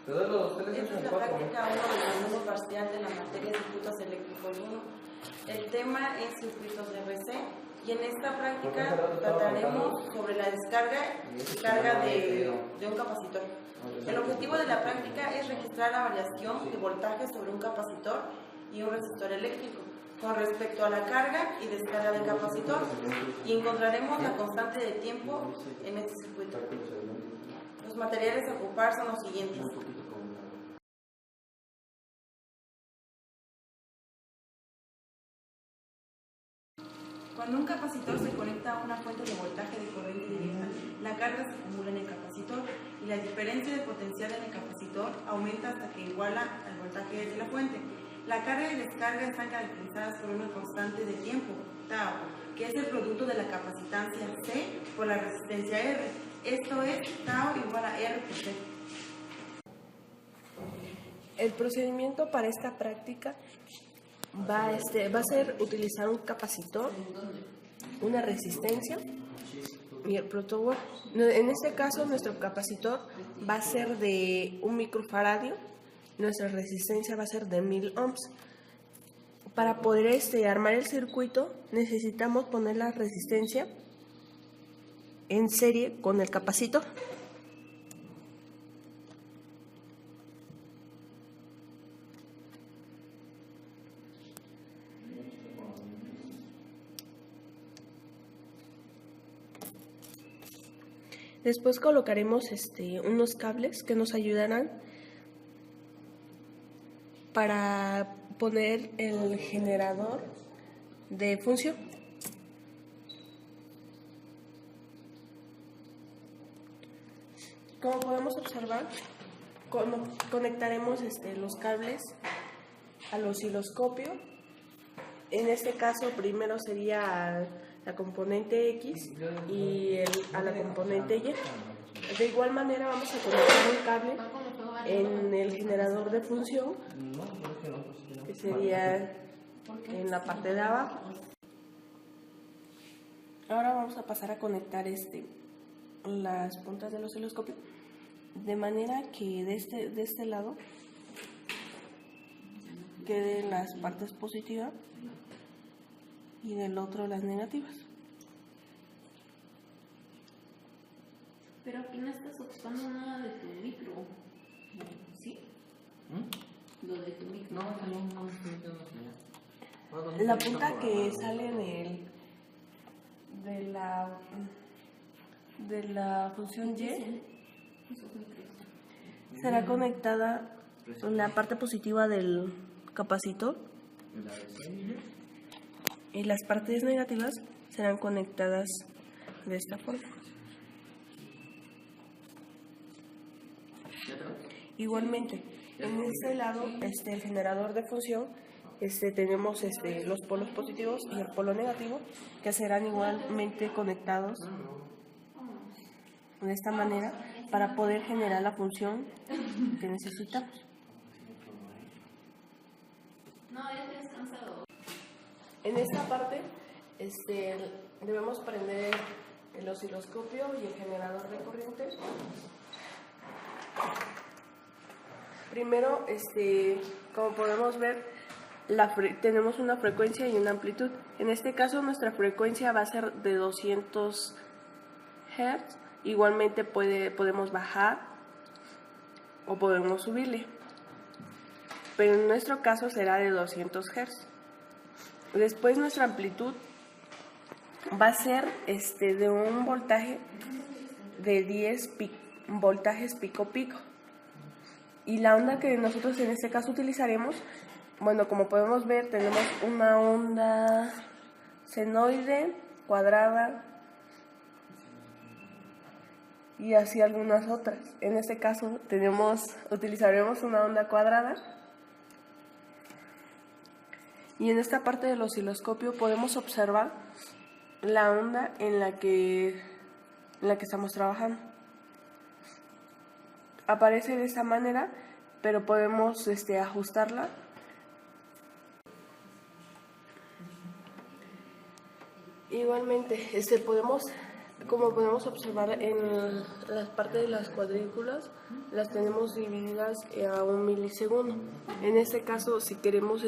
Esta es la práctica 1 del segundo parcial de la materia de circuitos eléctricos 1. El tema es circuitos de RC y en esta práctica trataremos sobre la descarga y carga de un capacitor. El objetivo de la práctica es registrar la variación de voltaje sobre un capacitor y un resistor eléctrico con respecto a la carga y descarga del capacitor y encontraremos la constante de tiempo en este circuito. Los materiales a ocupar son los siguientes. Cuando un capacitor se conecta a una fuente de voltaje de corriente directa, la carga se acumula en el capacitor y la diferencia de potencial en el capacitor aumenta hasta que iguala al voltaje de la fuente. La carga y descarga están caracterizadas por una constante de tiempo, tau, que es el producto de la capacitancia C por la resistencia R. Esto es tau igual a R por C. El procedimiento para esta práctica va a ser utilizar un capacitor, una resistencia y el protoboard. En este caso nuestro capacitor va a ser de 1 microfaradio, nuestra resistencia va a ser de 1000 ohms. Para poder armar el circuito necesitamos poner la resistencia en serie con el capacitor. Después colocaremos unos cables que nos ayudarán para poner el generador de función. Como podemos observar, conectaremos los cables al osciloscopio. En este caso primero sería la componente X y a la componente Y. De igual manera vamos a conectar un cable en el generador de función, que sería en la parte de abajo. Ahora vamos a pasar a conectar las puntas del osciloscopio, de manera que de este lado queden las partes positivas y del otro las negativas. Pero aquí no estás ocupando nada de tu micro, ¿sí? Lo de tu micro. No. La punta que sale de la función Y será conectada en la parte positiva del capacitor y las partes negativas serán conectadas de esta forma. Igualmente, en este lado, el generador de función, tenemos los polos positivos y el polo negativo, que serán igualmente conectados de esta manera para poder generar la función que necesitamos. No, ya te has cansado. En esta parte debemos prender el osciloscopio y el generador de corriente. Primero, como podemos ver, tenemos una frecuencia y una amplitud. En este caso nuestra frecuencia va a ser de 200 Hz. Igualmente podemos bajar o podemos subirle, pero en nuestro caso será de 200 Hz. Después nuestra amplitud va a ser de un voltaje de 10 voltajes pico. Y la onda que nosotros en este caso utilizaremos, bueno, como podemos ver, tenemos una onda senoide, cuadrada y así algunas otras. En este caso utilizaremos una onda cuadrada. Y en esta parte del osciloscopio podemos observar la onda en la que estamos trabajando. Aparece de esta manera, pero podemos ajustarla. Igualmente, podemos Como podemos observar en las partes de las cuadrículas, las tenemos divididas a 1 milisegundo. En este caso, si queremos,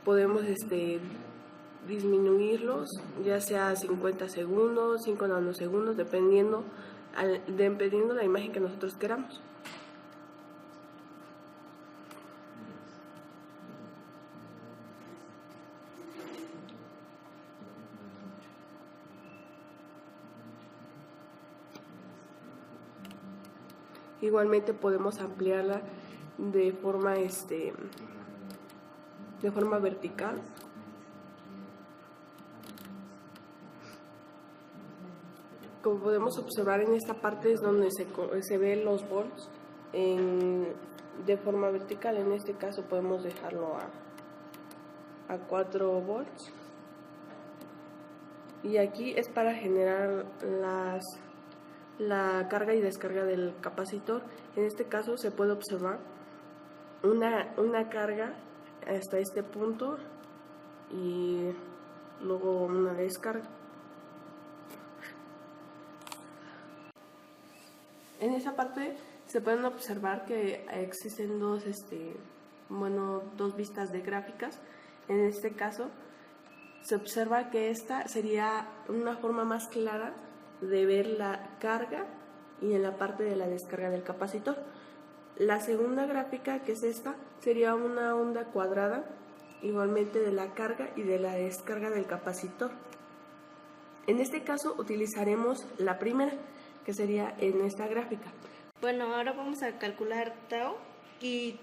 podemos disminuirlos, ya sea 50 segundos, 5 nanosegundos, dependiendo la imagen que nosotros queramos. Igualmente podemos ampliarla de forma vertical. Como podemos observar, en esta parte es donde se ven los volts de forma vertical. En este caso podemos dejarlo a 4 volts. Y aquí es para generar la carga y descarga del capacitor. En este caso se puede observar una carga hasta este punto y luego una descarga. En esa parte se pueden observar que existen dos vistas de gráficas. En este caso se observa que esta sería una forma más clara de ver la carga y en la parte de la descarga del capacitor. La segunda gráfica, que es esta, sería una onda cuadrada igualmente de la carga y de la descarga del capacitor. En este caso utilizaremos la primera, que sería en esta gráfica. Bueno, ahora vamos a calcular tau, y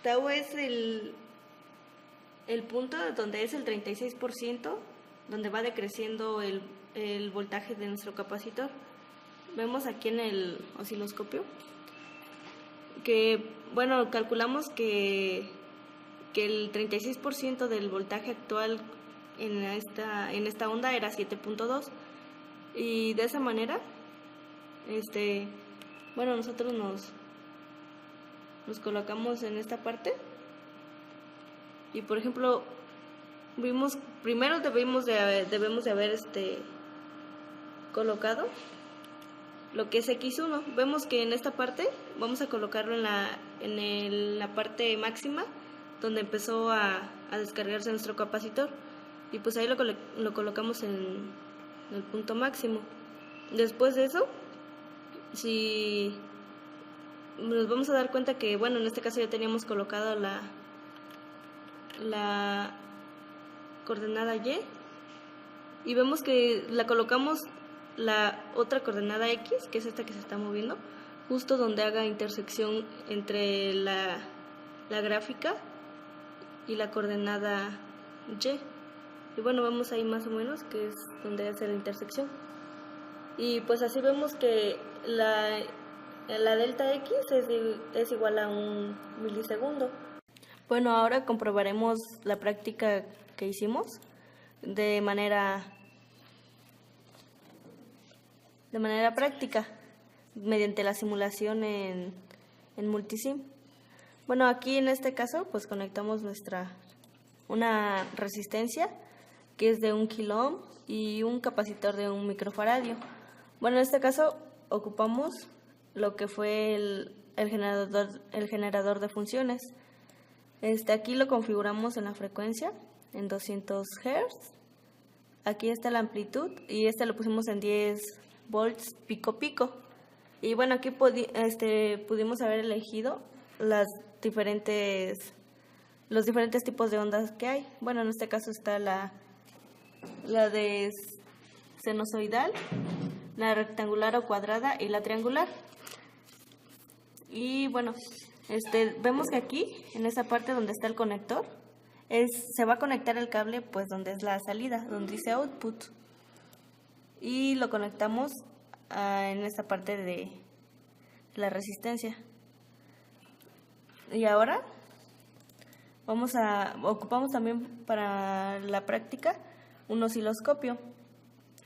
tau es el punto donde es el 36%, donde va decreciendo el voltaje de nuestro capacitor. Vemos aquí en el osciloscopio que, bueno, calculamos que el 36% del voltaje actual en esta onda era 7.2, y de esa manera bueno, nosotros nos colocamos en esta parte y, por ejemplo, primero debemos de haber colocado lo que es X1. Vemos que en esta parte vamos a colocarlo en la parte máxima, donde empezó a descargarse nuestro capacitor, y pues ahí lo colocamos en el punto máximo. Después de eso, si nos vamos a dar cuenta que, bueno, en este caso ya teníamos colocado la coordenada Y, y vemos que la colocamos la otra coordenada X, que es esta que se está moviendo, justo donde haga intersección entre la gráfica y la coordenada Y. Y bueno, vemos ahí más o menos que es donde hace la intersección. Y pues así vemos que la delta X es igual a 1 milisegundo. Bueno, ahora comprobaremos la práctica que hicimos de manera práctica, mediante la simulación en Multisim. Bueno, aquí en este caso pues conectamos una resistencia que es de 1 kilo ohm y un capacitor de 1 microfaradio. Bueno, en este caso ocupamos lo que fue el generador de funciones. Aquí lo configuramos en la frecuencia, en 200 Hz. Aquí está la amplitud y lo pusimos en 10 volts pico pico. Y bueno, aquí pudimos haber elegido los diferentes tipos de ondas que hay. Bueno, en este caso está la de sinusoidal, la rectangular o cuadrada y la triangular. Y bueno, vemos que aquí, en esta parte donde está el conector, se va a conectar el cable pues donde es la salida, donde dice output, y lo conectamos en esta parte de la resistencia. Y ahora ocupamos también para la práctica un osciloscopio.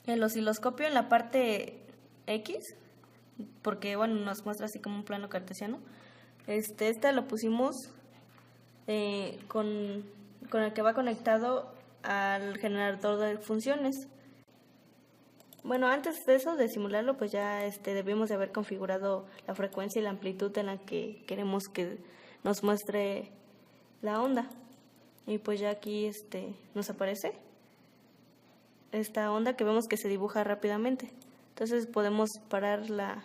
El osciloscopio en la parte X, porque bueno, nos muestra así como un plano cartesiano. Lo pusimos con el que va conectado al generador de funciones. Bueno, antes de eso, de simularlo, pues ya debimos de haber configurado la frecuencia y la amplitud en la que queremos que nos muestre la onda. Y pues ya aquí nos aparece esta onda que vemos que se dibuja rápidamente. Entonces podemos parar la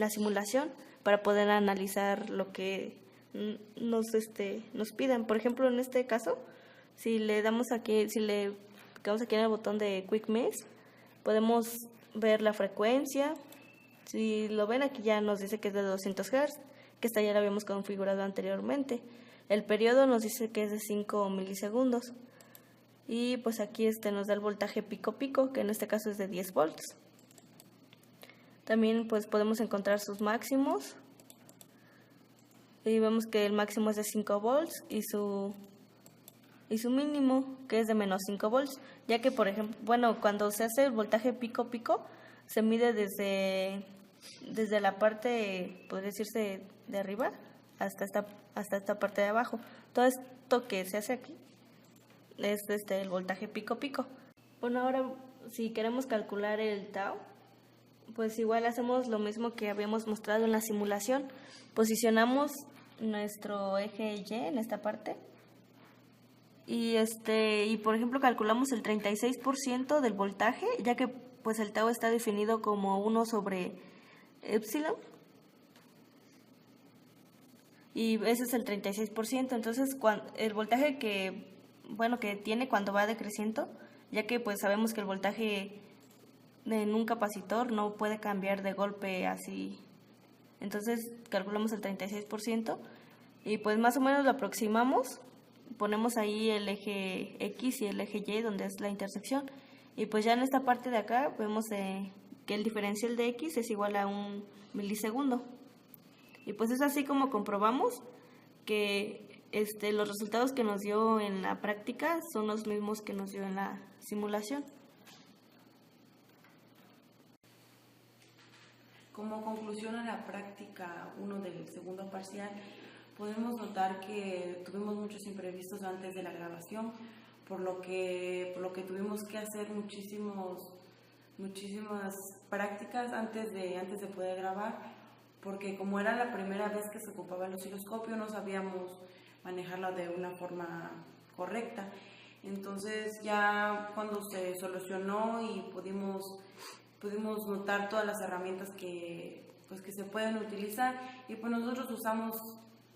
simulación para poder analizar lo que nos pidan. Por ejemplo, en este caso, si le damos aquí, si le clicamos aquí en el botón de Quick Mix, podemos ver la frecuencia. Si lo ven, aquí ya nos dice que es de 200 Hz, que esta ya la habíamos configurado anteriormente. El periodo nos dice que es de 5 milisegundos. Y pues aquí nos da el voltaje pico-pico, que en este caso es de 10 volts. También pues podemos encontrar sus máximos. Y vemos que el máximo es de 5 volts y su mínimo, que es de menos 5 volts. Ya que, por ejemplo, cuando se hace el voltaje pico-pico, se mide desde la parte, podría decirse, de arriba hasta esta parte de abajo. Todo esto que se hace aquí es el voltaje pico-pico. Bueno, ahora si queremos calcular el tau, pues igual hacemos lo mismo que habíamos mostrado en la simulación. Posicionamos nuestro eje Y en esta parte y por ejemplo calculamos el 36% del voltaje, ya que pues el tau está definido como 1 sobre epsilon y ese es el 36%. Entonces el voltaje que tiene cuando va decreciendo, ya que pues sabemos que el voltaje en un capacitor no puede cambiar de golpe así. Entonces calculamos el 36% y pues más o menos lo aproximamos. Ponemos ahí el eje X y el eje Y donde es la intersección. Y pues ya en esta parte de acá vemos que el diferencial de X es igual a 1 milisegundo. Y pues es así como comprobamos que los resultados que nos dio en la práctica son los mismos que nos dio en la simulación. Como conclusión a la práctica 1 del segundo parcial, podemos notar que tuvimos muchos imprevistos antes de la grabación, por lo que tuvimos que hacer muchísimas prácticas antes de poder grabar, porque como era la primera vez que se ocupaba el osciloscopio, no sabíamos manejarla de una forma correcta. Entonces ya cuando se solucionó y pudimos notar todas las herramientas que se pueden utilizar, y pues nosotros usamos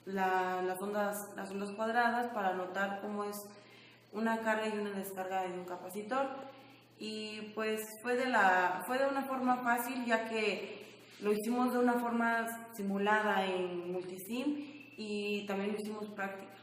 las ondas cuadradas para notar cómo es una carga y una descarga de un capacitor, y pues fue de una forma fácil, ya que lo hicimos de una forma simulada en Multisim y también lo hicimos práctica.